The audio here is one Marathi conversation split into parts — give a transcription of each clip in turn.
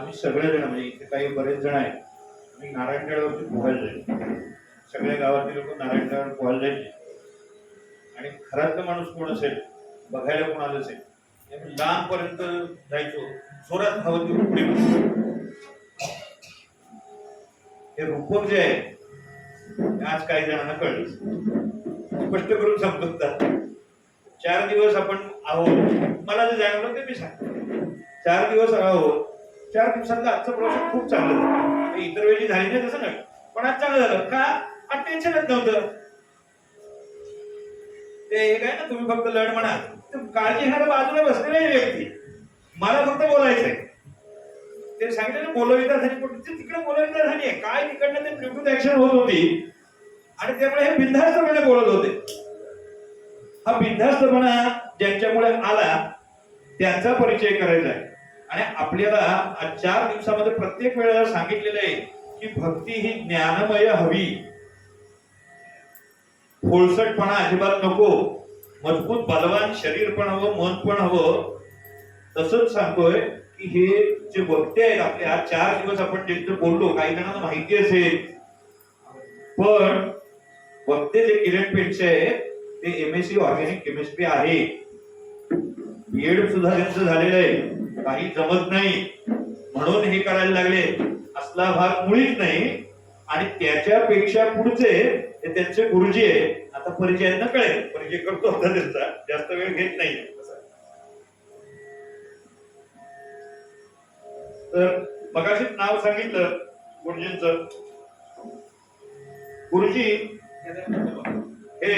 आम्ही सगळेजण म्हणजे इथे काही बरेच जण आहेत. आम्ही नारायणगडावरती पोहायला जायचो. सगळ्या गावातले लोक नारायणगडावर पोहायला जायचे. आणि घरातला माणूस कोण असेल, बघायला कोण आलं असेल, आम्ही लांबपर्यंत जायचो. जोरात धावत येऊन पुढे बसायचो. हे रूपक जे आहे ते आज काही जणांना कळलं. स्पष्ट करून सांगतात, 4 दिवस आपण आहोत. मला जे जाणवलं ते मी सांगतो. 4 दिवस आहोत. 4 दिवसातला आजचा प्रवास खूप चांगला झाला. इतर वेळी झाली नाही तसं नाही, पण आज चांगलं झालं का? आज टेन्शनच नव्हतं. ते काय ना, तुम्ही फक्त लढ म्हणा, काळजी घेणारा बाजूला बसलेला व्यक्ती, मला फक्त बोलायचंय. ते सांगितलं बोलविता झाली, पण तिकडे बोलविता झाली आहे काय, तिकडनं ते ब्लूटूथ ऍक्शन होत होती आणि त्यामुळे हे बिनधास्तपणे बोलत होते. हा बिनधास्तपणा ज्यांच्यामुळे आला त्यांचा परिचय करायचा आहे. आणि आपल्याला 4 दिवसामध्ये प्रत्येक वेळेला सांगितलेलं आहे की भक्ती ही ज्ञानमय हवी, फोलसटपणा अजिबात नको, मजबूत बलवान शरीर पण हवं, मन पण हवं. तसंच सांगतोय की हे जे वक्ते आहेत आपले, आज 4 दिवस आपण ज्यांचं बोललो, काही जणांना माहिती असेल, पण वक्ते जे किरण पेटचे आहेत ते MSc ऑर्गॅनिक केमिस्ट्री आहे. बीएड सुद्धा त्यांचं झालेलं आहे. काही जमत नाही म्हणून हे करायला लागले असला भाग मुळीच नाही. आणि त्याच्यापेक्षा पुढचे ते त्यांचे गुरुजी आहे. आता परिचयानं कळेल, परिचय करतो होता त्यांचा, जास्त वेळ घेत नाही. तर मगाशी नाव सांगितलं गुरुजींचं. गुरुजी हे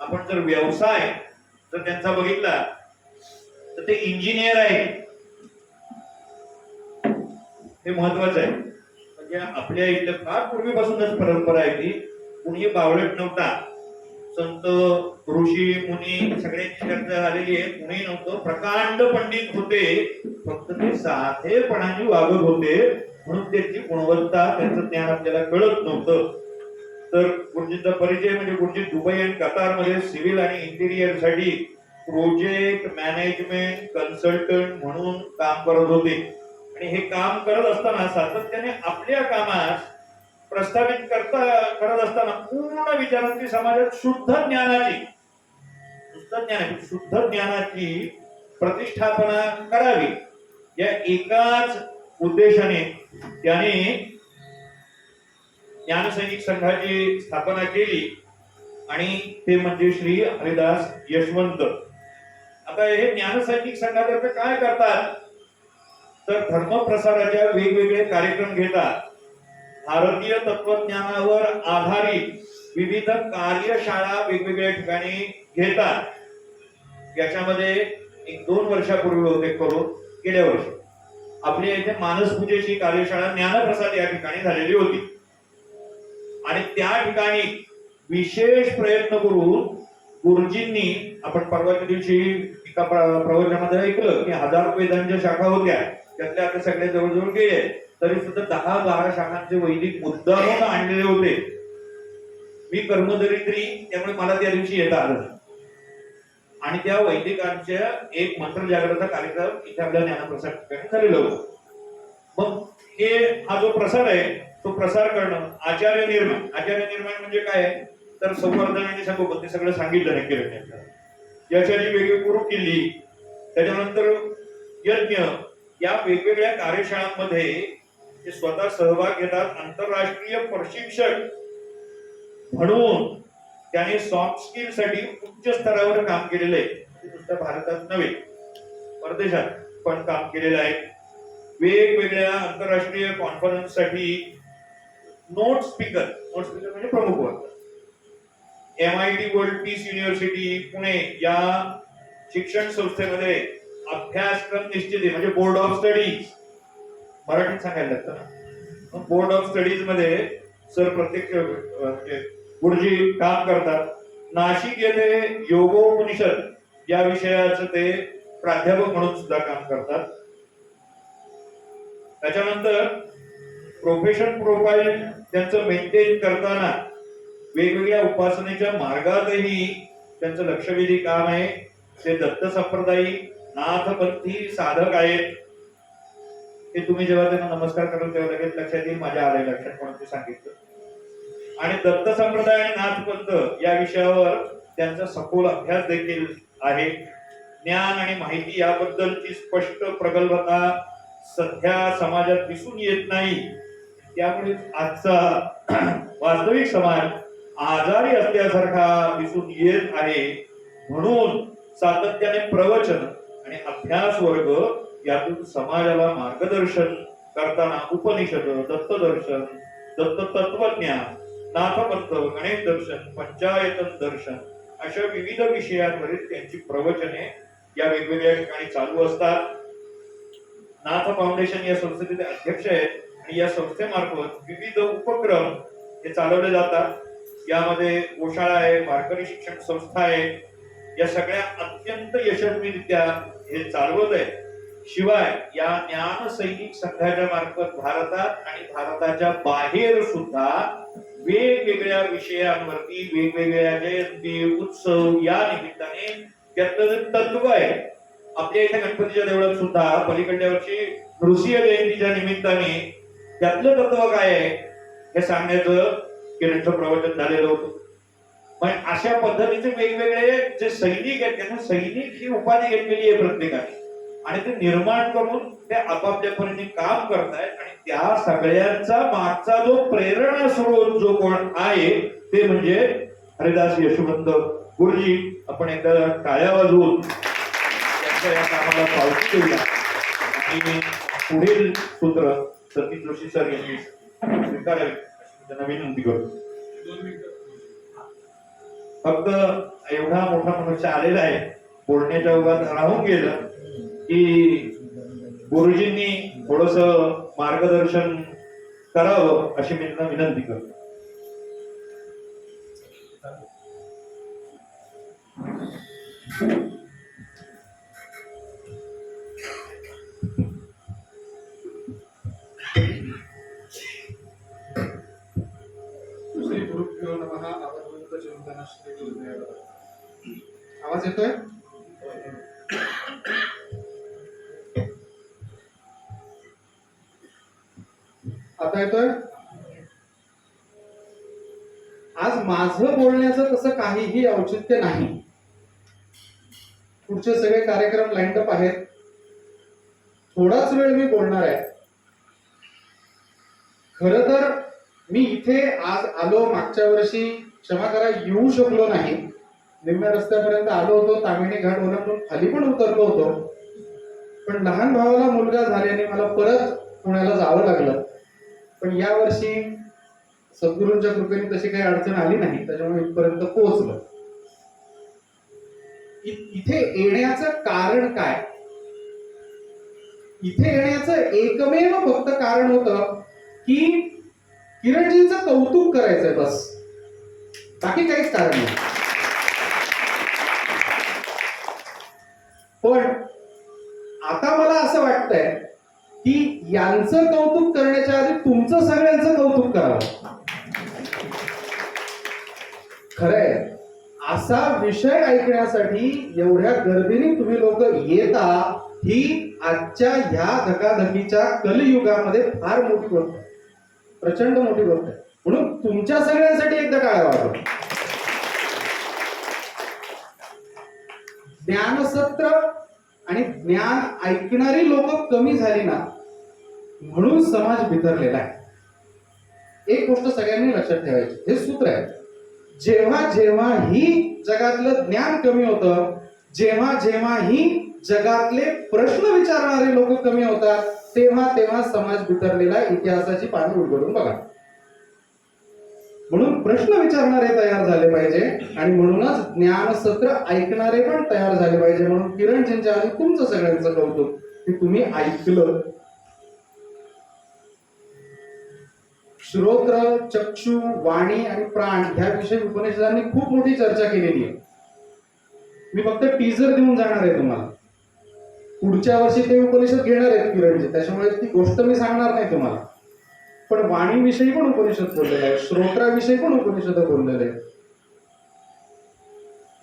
आपण जर व्यवसाय जर त्यांचा बघितला तर ते इंजिनियर आहे. हे महत्वाचं आहे. म्हणजे आपल्या इथं फार पूर्वीपासूनच परंपरा आहे की कुणी बावळट नव्हता. संत ऋषी मुनी सगळ्यांची चर्चा झालेली आहे. कुणी नव्हतं, प्रकांड पंडित होते, फक्त ते साधेपणाने वागत होते म्हणून त्यांची गुणवत्ता, त्यांचं ज्ञान आपल्याला कळत नव्हतं. तर गुरुजींचा परिचय म्हणजे गुरुजी दुबई आणि कतारमध्ये सिव्हिल आणि इंटिरियर साठी प्रोजेक्ट मॅनेजमेंट कन्सल्टंट म्हणून काम करत होते. आणि हे काम करत असताना सातत्याने आपल्या कामास प्रस्थापित करत असताना पूर्ण विचारांची समाजात शुद्ध ज्ञानाची प्रतिष्ठापना करावी या एकाच उद्देशाने त्याने ज्ञानसैनिक संघाची स्थापना केली. आणि ते म्हणजे श्री हरिदास यशवंत. आता हे ज्ञानसैनिक संघातर्फे काय करतात तर धर्मप्रसाराच्या वेगवेगळे कार्यक्रम घेतात. भारतीय तत्वज्ञानावर आधारित विविध कार्यशाळा वेगवेगळ्या ठिकाणी घेतात. याच्यामध्ये 1-2 वर्षापूर्वी होते करून, गेल्या वर्षी आपल्या इथे मानसपूजेची कार्यशाळा ज्ञानप्रसाद या ठिकाणी झालेली होती. आणि त्या ठिकाणी विशेष प्रयत्न करून गुरुजींनी, आपण परवाच्या दिवशी एका प्रवचनामध्ये ऐकलं की 1000 वेदांच्या शाखा होत्या, त्यातल्या आता सगळे जवळजवळ गेले, तरी सुद्धा 10-12 शाखांचे वैदिक मुद्दामून आणलेले होते. मी कर्मदरिद्री, त्यामुळे मला त्या दिवशी येता आलं. आणि त्या वैदिकांच्या एक मंत्र जागृतीचा कार्यक्रम इथे आपल्या ज्ञानप्रसाद ठिकाणी झालेला होता. मग हा जो प्रसार आहे तो प्रसार करणं, आचार्य निर्माण म्हणजे काय आहे तर संवर्धन आणि संगोपन, ते सगळं सांगितलं नाही केलं. याच्याची वेगवेगळी गुरु केली, त्याच्यानंतर यज्ञ, या वेगवेगळ्या कार्यशाळांमध्ये ते स्वतः सहभाग घेतात. आंतरराष्ट्रीय प्रशिक्षक म्हणून त्याने सॉफ्ट स्किल साठी उच्च स्तरावर काम केलेलं आहे. नुसतं भारतात नव्हे, परदेशात पण काम केलेलं आहे. वेगवेगळ्या आंतरराष्ट्रीय कॉन्फरन्स साठी नोट स्पीकर म्हणजे प्रमुख वक्ता. MIT world peace university Pune या शिक्षण संस्थेमध्ये अभ्यासक्रम निश्चित म्हणजे बोर्ड ऑफ स्टडीज, मराठीत सांगायला लागतं ना, बोर्ड ऑफ स्टडीज मध्ये सर प्रत्येक गुरुजी काम करतात. नाशिक येथे योगोपनिषद या विषयाचं ते प्राध्यापक म्हणून सुद्धा काम करतात. त्याच्यानंतर प्रोफेशन प्रोफाईल त्यांचं मेंटेन करताना वेगवेगळ्या उपासनेच्या मार्गातही त्यांचं लक्षवेधी काम आहे. ते दत्त संप्रदायी, नाथपंथी साधक आहेत. हे तुम्ही जेव्हा त्यांना नमस्कार कराल तेव्हा लगेच लक्षात येईल, माझ्या आलंय लक्षात म्हणून ते सांगितलं. आणि दत्त संप्रदाय आणि नाथपंथ या विषयावर त्यांचा सखोल अभ्यास देखील आहे. ज्ञान आणि माहिती याबद्दलची स्पष्ट प्रगल्भता सध्या समाजात दिसून येत नाही. त्यामुळे आजचा वास्तविक समाज आजारी असल्यासारखा दिसून येत आहे. म्हणून सातत्याने प्रवचन आणि अभ्यास वर्ग यातून समाजाला मार्गदर्शन करताना उपनिषद, दत्तदर्शन, दत्त तत्वज्ञान, नाथपंथ, गणेश दर्शन, पंचायतन दर्शन अशा विविध विषयांवरील त्यांची प्रवचने या वेगवेगळ्या ठिकाणी चालू असतात. नाथ फाउंडेशन या संस्थेचे अध्यक्ष आहेत आणि या संस्थेमार्फत विविध उपक्रम हे चालवले जातात. यामध्ये गोशाळा आहे, वारकरी शिक्षण संस्था आहे. या सगळ्या अत्यंत यशस्वीरित्या हे चालवत आहे. शिवाय या ज्ञान सैनिक संघाच्या मार्फत भारतात आणि भारताच्या बाहेर सुद्धा वेगवेगळ्या विषयांवरती वेगवेगळ्या जयंती उत्सव या निमित्ताने त्यातलं तत्व आहे. आपल्या इथे गणपतीच्या देवळात सुद्धा पलीकडल्या वर्षी नृसिंह जयंतीच्या निमित्ताने त्यातलं तत्व काय आहे हे सांगण्याचं किरणचं प्रवचन झालेलं होतं. पण अशा पद्धतीचे वेगवेगळे जे सैनिक आहेत त्यांना सैनिक ही उपाधी घेतलेली आहे प्रत्येकाने आणि ते निर्माण करून ते आपापल्या परीने काम करतायत. आणि त्या सगळ्यांचा मागचा जो प्रेरणा स्रोत जो कोण आहे ते म्हणजे हरिदास यशवंत गुरुजी. आपण एकदा टाळ्या वाजवून त्यांच्या या कामाला पावती देऊया आणि पुढील सूत्र सतीश जोशी सर यांनी स्वीकारावे त्यांना विनंती करतो. फक्त एवढा मोठा मनुष्य आलेला आहे, बोलण्याच्या उगाच राहून गेलं की गुरुजींनी थोडस मार्गदर्शन करावं अशी मी त्यांना विनंती करतो. श्री गुरुभ्यो नमः. अवधूत चिंतन श्री गुरुदेव. आवाज येतोय? आता येतोय? आज माझं बोलण्याचं तसं काहीही औचित्य नाही. पुढचे सगळे कार्यक्रम लाईन अप आहेत. थोडाच वेळ मी बोलणार आहे. खर तर मी इथे आज आलो, मागच्या वर्षी क्षमा करा येऊ शकलो नाही. निम्म्या रस्त्यापर्यंत आलो होतो, तामिणी घाट ओलांडून खाली पण उतरलो होतो. पण लहान भावाला मुलगा झाल्याने मला परत पुण्याला जावं लागलं. पण या वर्षी सद्गुरूंच्या कृपेने तशी काही अडचण आली नाही, त्याच्यामुळे इथपर्यंत पोहोचलो. इथे येण्याचं कारण काय? इथे येण्याचं एकमेव फक्त कारण होतं की किरणजींचं कौतुक करायचंय, बस. बाकी काहीच कारण नाही. पण आता मला असं वाटतंय की यांचं कौतुक करण्याच्या आधी तुमचं सगळ्यांचं कौतुक करावं. खरंय, असा विषय ऐकण्यासाठी एवढ्या गर्दीने तुम्ही लोक येता ही आजच्या ह्या धकाधकीच्या कलियुगामध्ये फार मोठी गोष्ट आहे, प्रचंड मोठी गोष्ट आहे. म्हणून तुमच्या सगळ्यांसाठी एकदा टाळ्या वाजवा. ज्ञानसत्र आणि ज्ञान ऐकणारी लोक कमी झाली ना, म्हणून समाज बिथरलेला आहे. एक गोष्ट सगळ्यांनी लक्षात ठेवायची, हे सूत्र आहे. जेव्हा जेव्हा ही जगातलं ज्ञान कमी होतं, जेव्हा जेव्हा ही जगातले प्रश्न विचारणारे लोक कमी होतात, तेव्हा तेव्हा समाज बिथरलेला, इतिहासाची पाने उलगडून बघा. म्हणून प्रश्न विचारणारे तयार झाले पाहिजे आणि म्हणूनच ज्ञानसत्र ऐकणारे पण तयार झाले पाहिजे. म्हणून किरणजींच्या आधी तुमचं सगळ्यांचं कौतुक की तुम्ही ऐकलं. श्रोत्र, चक्षु, वाणी आणि प्राण ह्याविषयी उपनिषदांनी खूप मोठी चर्चा केलेली आहे. मी फक्त टीजर देऊन जाणार आहे तुम्हाला. पुढच्या वर्षी ते उपनिषद घेणार आहेत किरणजी, त्याच्यामुळे ती गोष्ट मी सांगणार नाही तुम्हाला. पण वाणीविषयी पण उपनिषद बोललेलं आहे, श्रोत्राविषयी पण उपनिषद बोललेले आहे.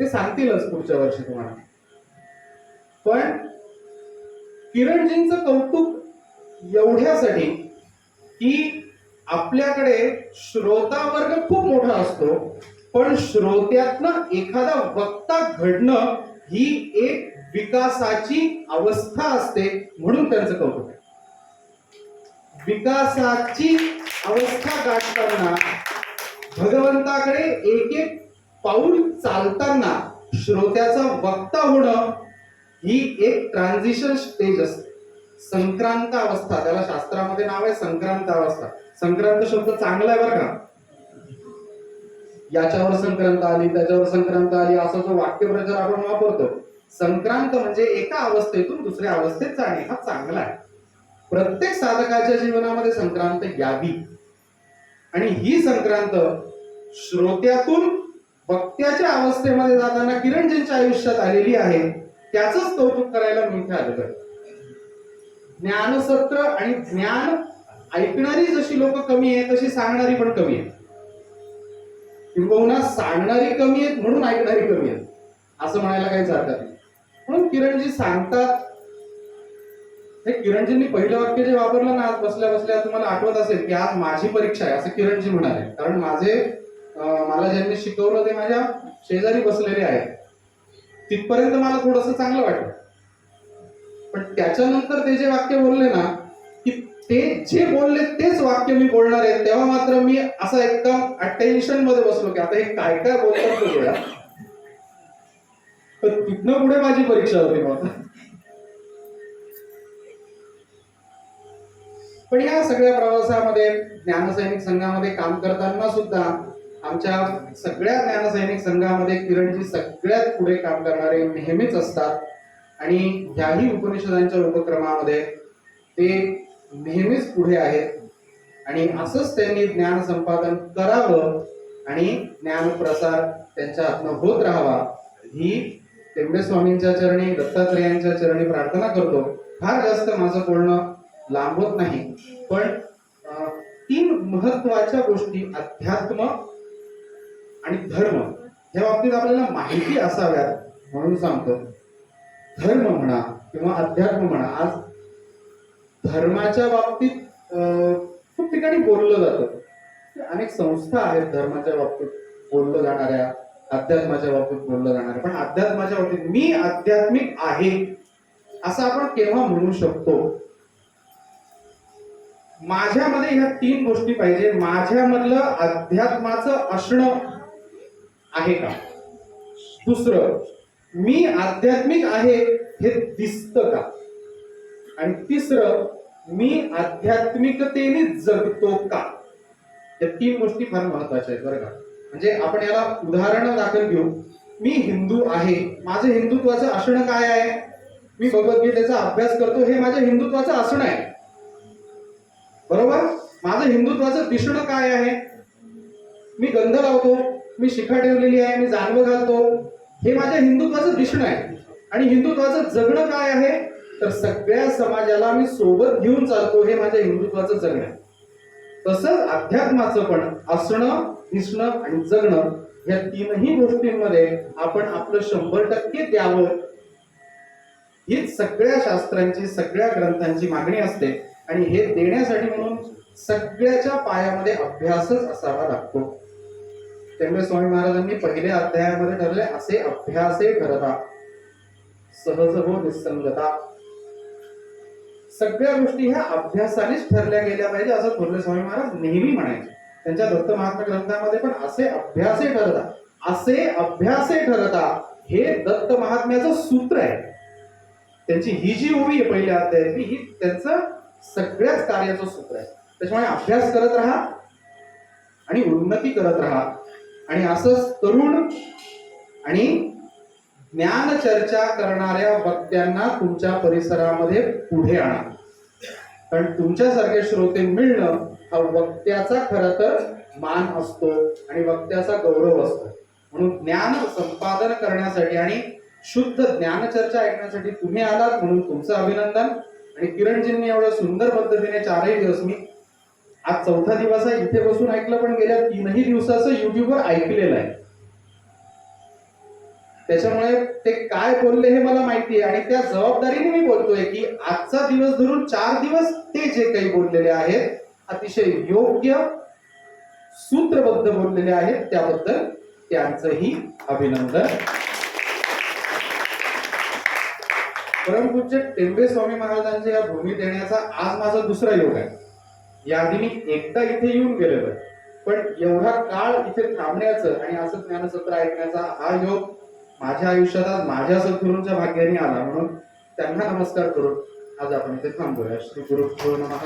ते सांगतीलच पुढच्या वर्षी तुम्हाला. पण किरणजींचं कौतुक एवढ्यासाठी की आपल्याकडे श्रोता वर्ग खूप मोठा असतो, पण श्रोत्यातनं एखादा वक्ता घडणं ही एक विकासाची अवस्था असते, म्हणून त्यांचं कौतुक आहे. विकासाची अवस्था गाठताना भगवंताकडे एक एक पाऊल चालताना श्रोत्याचा वक्ता होणं ही एक ट्रान्झिशन स्टेज असते. संक्रांत अवस्था, त्याला शास्त्रामध्ये नाव आहे संक्रांत अवस्था. संक्रांत शब्द चांगला आहे बरं का. याच्यावर संक्रांत आली, त्याच्यावर संक्रांत आली, असा जो वाक्यप्रचार आपण वापरतो, संक्रांत म्हणजे एका अवस्थेतून दुसऱ्या अवस्थेत जाणे, हा चांगला आहे. प्रत्येक साधकाच्या जीवनामध्ये संक्रांत यावी, आणि ही संक्रांत श्रोत्यातून वक्त्याच्या अवस्थेमध्ये जाताना किरणजींच्या आयुष्यात आलेली आहे. त्याचंच कौतुक करायला मी इथे आलेलो आहे. ज्ञानसत्र आणि ज्ञान ऐकणारी जशी लोक कमी आहेत, तशी सांगणारी पण कमी आहेत. किंबहुना सांगणारी कमी आहेत म्हणून ऐकणारी कमी आहेत, असं म्हणायला काहीच हरकत नाही. म्हणून किरणजी सांगतात. हे किरणजींनी पहिलं वाक्य जे वापरलं ना, आज बसल्या बसल्या तुम्हाला आठवत असेल की आज माझी परीक्षा आहे, असं किरणजी म्हणाले. कारण मला ज्यांनी शिकवलं ते माझ्या शेजारी बसलेले आहेत. तिथपर्यंत मला थोडंसं चांगलं वाटलं, पण त्याच्यानंतर ते जे वाक्य बोलले ना, की ते जे बोलले तेच वाक्य मी बोलणार आहे, तेव्हा मात्र मी असं एकदम अटेन्शन मध्ये बसलो की आता हे काय काय बोलतात बघूया. तर तिथनं पुढे माझी परीक्षा होती मग. पण या सगळ्या प्रवासामध्ये ज्ञानसैनिक संघामध्ये काम करताना सुद्धा आमच्या सगळ्या ज्ञानसैनिक संघामध्ये किरणजी सगळ्यात पुढे काम करणारे नेहमीच असतात, आणि ह्याही उपनिषदांच्या उपक्रमामध्ये ते नेहमीच पुढे आहेत. आणि असंच त्यांनी ज्ञान संपादन करावं आणि ज्ञान प्रसार त्यांच्या हातनं होत राहावा, ही टेंबे स्वामींच्या चरणी, दत्तात्रेयांच्या चरणी प्रार्थना करतो. फार जास्त माझं बोलणं लांबत नाही, पण 3 महत्वाच्या गोष्टी अध्यात्म आणि धर्म या बाबतीत आपल्याला माहिती असाव्यात म्हणून सांगतो. धर्म म्हणा किंवा अध्यात्म म्हणा, आज धर्माच्या बाबतीत खूप ठिकाणी बोललं जातं. अनेक संस्था आहेत धर्माच्या बाबतीत बोललं जाणाऱ्या, अध्यात्माच्या बाबतीत बोललं जाणाऱ्या. पण अध्यात्माच्या बाबतीत मी आध्यात्मिक आहे असं आपण केव्हा म्हणू शकतो? माझ्यामध्ये ह्या 3 गोष्टी पाहिजे. माझ्यामधलं अध्यात्माचं असणं आहे का? दुसरं, मी आध्यात्मिक आहे हे दिसतं का? आणि तिसरं, मी आध्यात्मिकतेने जगतो का? या 3 गोष्टी फार महत्वाच्या आहेत बरं का. म्हणजे आपण याला उदाहरण दाखल घेऊ. मी हिंदू आहे, माझं हिंदुत्वाचं असणं काय आहे? मी भगवद्गीतेचा अभ्यास करतो, हे माझ्या हिंदुत्वाचं असणं आहे, बरोबर? माझं हिंदुत्वाचं दिसणं काय आहे? मी गंध लावतो, मी शिखा ठेवलेली आहे, मी जानवं घालतो, हे माझ्या हिंदुत्वाचं दिसणं आहे. आणि हिंदुत्वाचं जगणं काय आहे? तर सगळ्या समाजाला मी सोबत घेऊन चालतो, हे माझ्या हिंदुत्वाचं जगणं आहे. तसंच अध्यात्माचं पण असणं, दिसणं आणि जगणं या 3ही गोष्टींमध्ये आपण आपलं 100% द्यावं, हीच सगळ्या शास्त्रांची, सगळ्या ग्रंथांची मागणी असते. आणि हे देण्यासाठी म्हणून सगळ्याच्या पायामध्ये अभ्यासच असावा लागतो. त्यामुळे स्वामी महाराजांनी पहिल्या अध्यायामध्ये ठरले, असे अभ्यासे ठरता सहज हो निसंगता. सगळ्या गोष्टी ह्या अभ्यासानेच ठरल्या गेल्या पाहिजे असं थोरले स्वामी महाराज नेहमी म्हणायचे. त्यांच्या दत्त महात्म्य ग्रंथामध्ये पण असे अभ्यासे ठरता, असे अभ्यासे ठरता हे दत्त महात्म्याचं सूत्र आहे. त्यांची ही जी ओवी आहे पहिल्या अध्यायातली, ही त्यांचं सगळ्याच कार्याचं सूत्र आहे. त्याच्यामुळे अभ्यास करत राहा आणि उन्नती करत राहा. आणि असंच तरुण आणि ज्ञान चर्चा करणाऱ्या वक्त्यांना तुमच्या परिसरामध्ये पुढे आणा. कारण तुमच्यासारखे श्रोते मिळणं हा वक्त्याचा खरं तर मान असतो आणि वक्त्याचा गौरव असतो. म्हणून ज्ञान संपादन करण्यासाठी आणि शुद्ध ज्ञानचर्चा ऐकण्यासाठी तुम्ही आलात, म्हणून तुमचं अभिनंदन. आणि किरणजींनी एवढ्या सुंदर पद्धतीने 4ही दिवस, मी आज 4था दिवस आहे, इथे बसून ऐकलं, पण गेल्या 3ही दिवसाचं युट्यूबवर ऐकलेलं आहे. त्याच्यामुळे ते काय बोलले हे मला माहिती आहे आणि त्या जबाबदारीने मी बोलतोय की आजचा दिवस धरून 4 दिवस ते जे काही बोललेले आहेत अतिशय योग्य सूत्रबद्ध बोललेले आहेत, त्याबद्दल त्यांचंही अभिनंदन. परमपूज्य टेंबे स्वामी महाराजांच्या या भूमीत येण्याचा आज माझा दुसरा योग आहे. याआधी मी एकदा इथे येऊन गेलेलो आहे, पण एवढा काळ इथे थांबण्याचं आणि असं ज्ञानसत्र ऐकण्याचा हा योग माझ्या आयुष्यात आज माझ्या सद्गुरूंच्या भाग्याने आला, म्हणून त्यांना नमस्कार करून आज आपण इथे थांबूया. श्री गुरुभ्यो नमः.